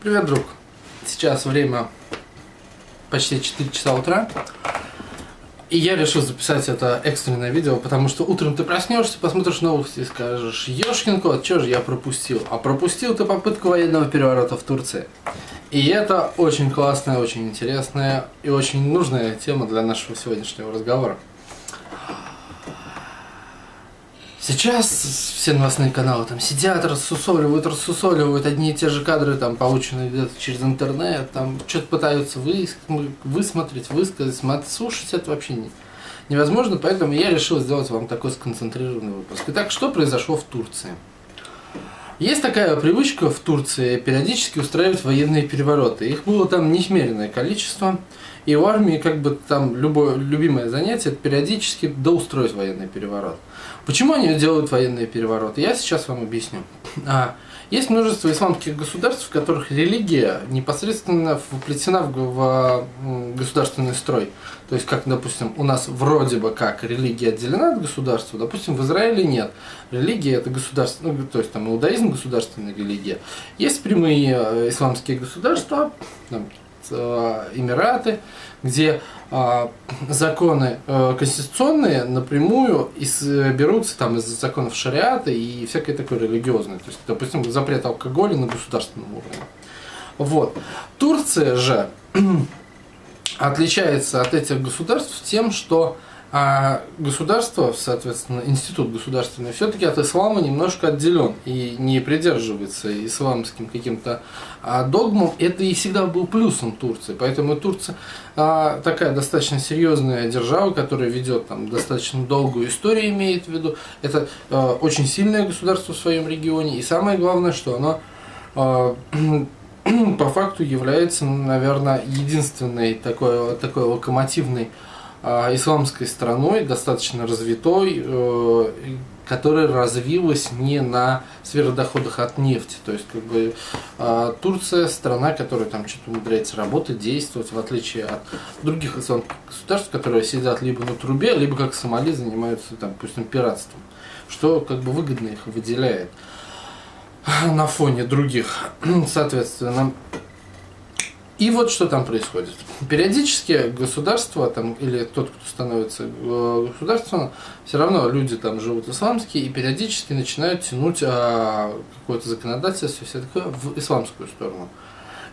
Привет, друг. Сейчас время почти 4 часа утра. И я решил записать это экстренное видео, потому что утром ты проснешься, посмотришь новости и скажешь: ёшкин кот, что же я пропустил? А пропустил ты попытку военного переворота в Турции. И это очень классная, очень интересная и очень нужная тема для нашего сегодняшнего разговора. Сейчас все новостные каналы там сидят, рассусоливают одни и те же кадры, там, полученные где-то через интернет, там что-то пытаются высмотреть, высказать, слушать это вообще невозможно, поэтому я решил сделать вам такой сконцентрированный выпуск. Итак, что произошло в Турции? Есть такая привычка в Турции периодически устраивать военные перевороты. Их было там несмеренное количество. И в армии как бы там любое любимое занятие — это периодически доустроить военный переворот. Почему они делают военные перевороты? Я сейчас вам объясню. Есть множество исламских государств, в которых религия непосредственно вплетена в государственный строй. То есть, как, допустим, у нас вроде бы как религия отделена от государства, допустим, в Израиле нет. Религия — это государство, ну, то есть там иудаизм — государственная религия. Есть прямые исламские государства, там, Эмираты, где законы конституционные напрямую берутся там из законов шариата и всякое такое религиозное. То есть, допустим, запрет алкоголя на государственном уровне. Вот. Турция же отличается от этих государств тем, что государство, соответственно, институт государственный, все-таки от ислама немножко отделен и не придерживается исламским каким-то догмам. Это и всегда был плюсом Турции. Поэтому Турция такая достаточно серьезная держава, которая ведет там достаточно долгую историю, имеет в виду. Это очень сильное государство в своем регионе. И самое главное, что оно по факту является, наверное, единственной такой локомотивной исламской страной, достаточно развитой, которая развилась не на сверхдоходах от нефти. То есть, как бы, Турция — страна, которая там что-то умудряется работать, действовать, в отличие от других исламских государств, которые сидят либо на трубе, либо, как Сомали, занимаются, там, допустим, пиратством, что как бы выгодно их выделяет на фоне других, соответственно. И вот что там происходит. Периодически государство там, или тот, кто становится государством, все равно люди там живут исламские и периодически начинают тянуть какое-то законодательство, все такое, в исламскую сторону.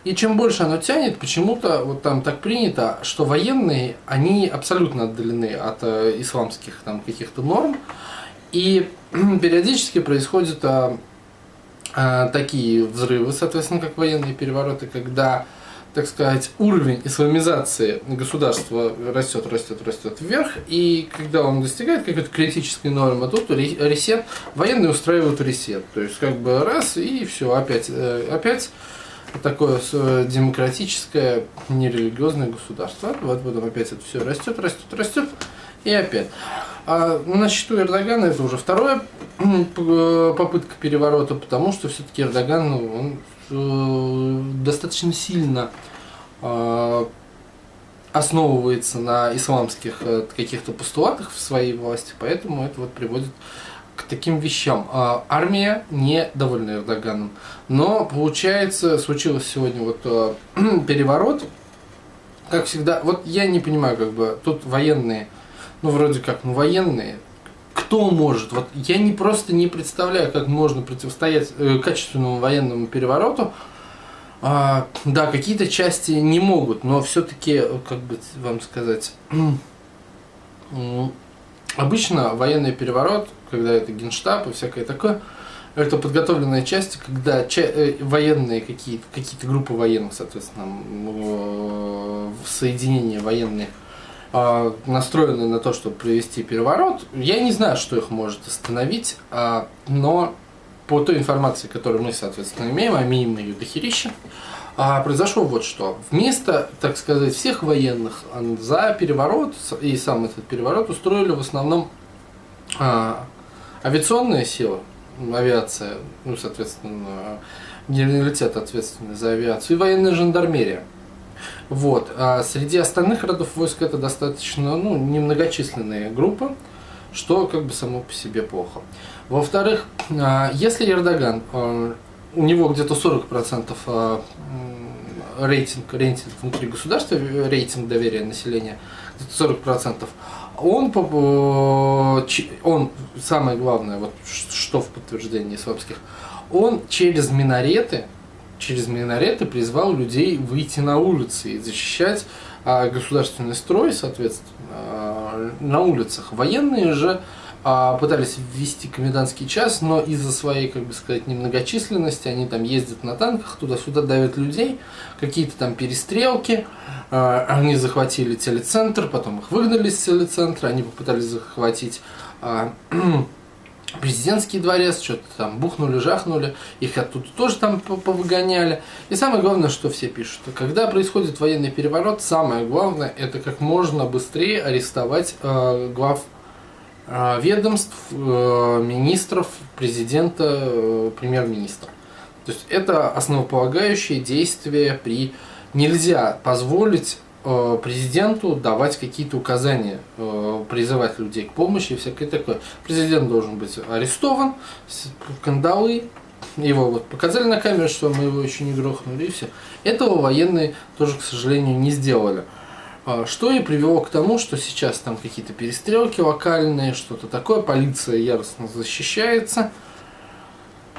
И чем больше оно тянет, почему-то вот там так принято, что военные, они абсолютно отдалены от исламских там каких-то норм. И периодически происходят такие взрывы, соответственно, как военные перевороты, когда, так сказать, уровень исламизации государства растет вверх, и когда он достигает какой-то критической нормы, тут ресет, военные устраивают ресет. То есть, как бы раз, и все, опять такое демократическое, нерелигиозное государство. Вот потом опять это все растет, и опять. На счету Эрдогана это уже вторая попытка переворота, потому что все-таки Эрдоган, он достаточно сильно основывается на исламских каких-то постулатах в своей власти, поэтому это вот приводит к таким вещам. Армия недовольна Эрдоганом, но получается, случилось сегодня вот переворот, как всегда. Вот я не понимаю, как бы тут военные, вроде как, военные. Кто может? Вот я просто не представляю, как можно противостоять качественному военному перевороту. Да, какие-то части не могут, но все-таки, как бы вам сказать, обычно военный переворот, когда это генштаб и всякое такое, это подготовленные части, когда военные какие-то группы военных, соответственно, соединения военные, настроены на то, чтобы провести переворот. Я не знаю, что их может остановить, но по той информации, которую мы, соответственно, имеем, а имеем ее дохерища, произошло вот что. Вместо, так сказать, всех военных за переворот, и сам этот переворот устроили в основном авиационные силы, авиация, соответственно, генералитет ответственный за авиацию, и военная жандармерия. Вот. А среди остальных родов войск это достаточно немногочисленная группа, что как бы само по себе плохо. Во-вторых, если Эрдоган у него где-то 40% рейтинг внутри государства, рейтинг доверия населения, где-то 40%. Он, самое главное, вот что в подтверждении исламских, он через минареты призвал людей выйти на улицы и защищать государственный строй, соответственно, на улицах. Военные же пытались ввести комендантский час, но из-за своей, как бы сказать, немногочисленности они там ездят на танках, туда-сюда давят людей, какие-то там перестрелки, они захватили телецентр, потом их выгнали из телецентра, они попытались захватить президентский дворец, что-то там бухнули, жахнули, их оттуда тоже там повыгоняли. И самое главное, что все пишут, когда происходит военный переворот, самое главное, это как можно быстрее арестовать глав ведомств, министров, президента, премьер-министра. То есть это основополагающее действие при... Нельзя позволить президенту давать какие-то указания, призывать людей к помощи и всякое такое. Президент должен быть арестован, кандалы, его вот показали на камере, что мы его еще не грохнули, и все. Этого военные тоже, к сожалению, не сделали. Что и привело к тому, что сейчас там какие-то перестрелки локальные, что-то такое, полиция яростно защищается.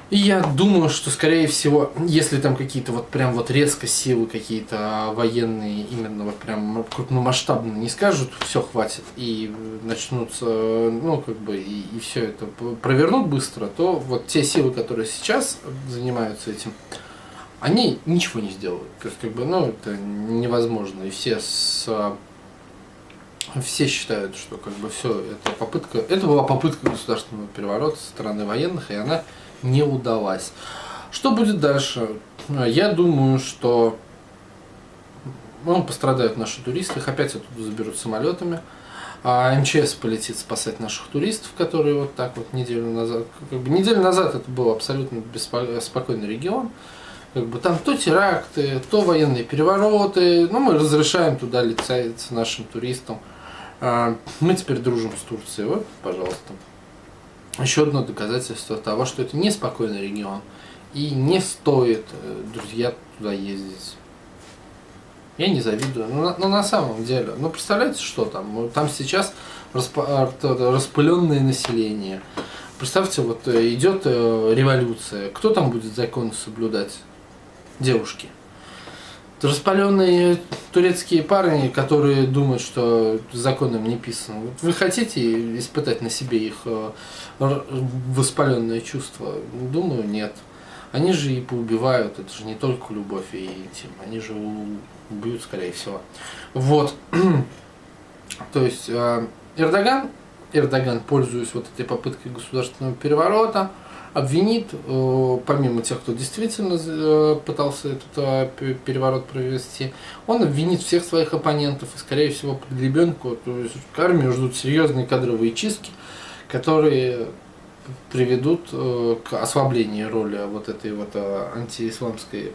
И я думаю, что, скорее всего, если там какие-то вот прям вот резко силы какие-то военные, именно вот прям крупномасштабно не скажут, все, хватит, и начнутся, ну, как бы, и все это провернут быстро, то вот те силы, которые сейчас занимаются этим, они ничего не сделают. То есть, как бы, ну, это невозможно. И все считают, что как бы все это была попытка государственного переворота со стороны военных, и она не удалась. Что будет дальше? Я думаю, что пострадают наши туристы, их опять оттуда заберут самолетами. А МЧС полетит спасать наших туристов, которые вот так вот неделю назад. Неделю назад это был абсолютно спокойный регион. Как бы там то теракты, то военные перевороты. Но мы разрешаем туда лететь нашим туристам. Мы теперь дружим с Турцией. Вот, пожалуйста. Еще одно доказательство того, что это неспокойный регион. И не стоит, друзья, туда ездить. Я не завидую. Но на самом деле, представляете, что там? Там сейчас распыленное население. Представьте, вот идет революция. Кто там будет законы соблюдать? Девушки. Распаленные турецкие парни, которые думают, что законом не писано. Вот вы хотите испытать на себе их воспаленное чувство? Думаю, нет. Они же и поубивают, это же не только любовь и интим, они же убьют, скорее всего. Вот. То есть Эрдоган, пользуясь вот этой попыткой государственного переворота, обвинит, помимо тех, кто действительно пытался этот переворот провести, он обвинит всех своих оппонентов и, скорее всего, под гребенку. То есть к армии ждут серьезные кадровые чистки, которые приведут к ослаблению роли вот этой вот антиисламской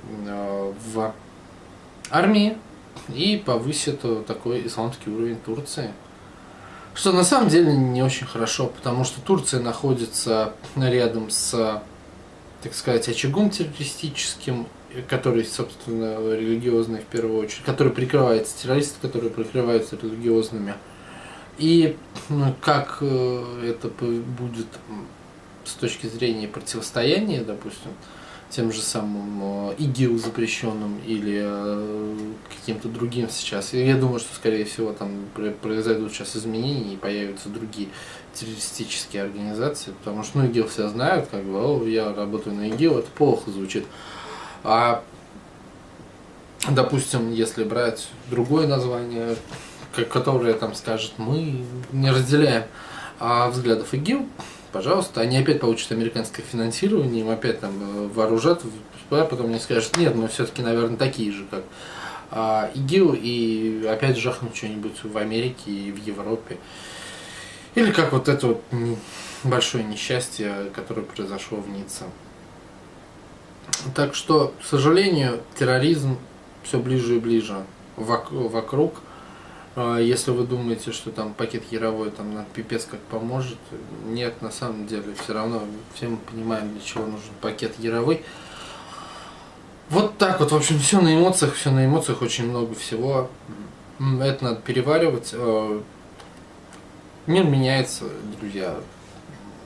в армии и повысит такой исламский уровень Турции. Что на самом деле не очень хорошо, потому что Турция находится рядом с, так сказать, очагом террористическим, который, собственно, религиозный в первую очередь, который прикрывается террористами, которые прикрываются религиозными. И как это будет с точки зрения противостояния, допустим, тем же самым ИГИЛ запрещенным или каким-то другим сейчас. И я думаю, что, скорее всего, там произойдут сейчас изменения и появятся другие террористические организации, потому что, ИГИЛ все знают, как бы, я работаю на ИГИЛ, это плохо звучит. А, допустим, если брать другое название, которое там скажет, мы не разделяем взглядов ИГИЛ, пожалуйста, они опять получат американское финансирование, им опять там вооружат, потом мне скажут, нет, мы все-таки, наверное, такие же, как ИГИЛ, и опять жахнут что-нибудь в Америке и в Европе. Или как вот это вот большое несчастье, которое произошло в Ницце. Так что, к сожалению, терроризм все ближе и ближе вокруг. Если вы думаете, что там пакет Яровой там на пипец как поможет, нет, на самом деле все равно все мы понимаем, для чего нужен пакет Яровой. Вот так вот, в общем, все на эмоциях, очень много всего. Это надо переваривать. Мир меняется, друзья.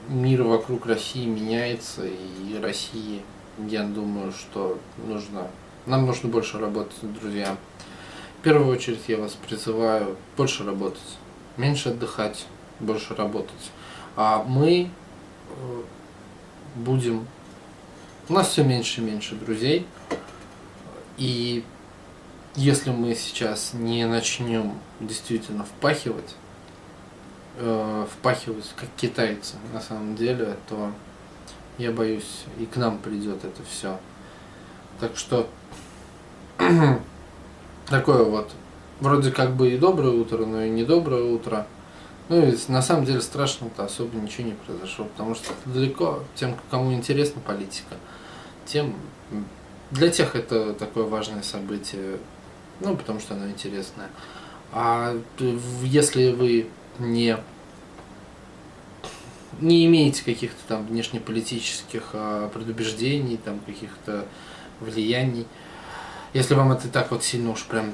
Мир вокруг России меняется, и России, я думаю, что нам нужно больше работать, друзья. В первую очередь я вас призываю больше работать, меньше отдыхать, больше работать. А мы будем... У нас все меньше и меньше друзей. И если мы сейчас не начнем действительно впахивать как китайцы на самом деле, то я боюсь, и к нам придет это все. Так что такое вот, вроде как бы и доброе утро, но и не доброе утро. Ну и на самом деле страшно-то особо ничего не произошло, потому что далеко тем, кому интересна политика, тем для тех это такое важное событие, ну потому что оно интересное. А если вы не имеете каких-то там внешнеполитических предубеждений, там каких-то влияний, если вам это так вот сильно уж прям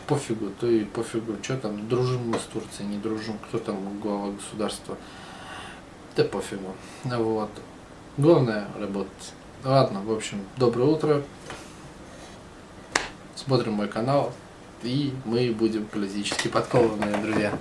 пофигу, то и пофигу, что там, дружим мы с Турцией, не дружим, кто там глава государства, да пофигу. Вот. Главное работать. Ладно, в общем, доброе утро. Смотрим мой канал, и мы будем политически подкованные, друзья.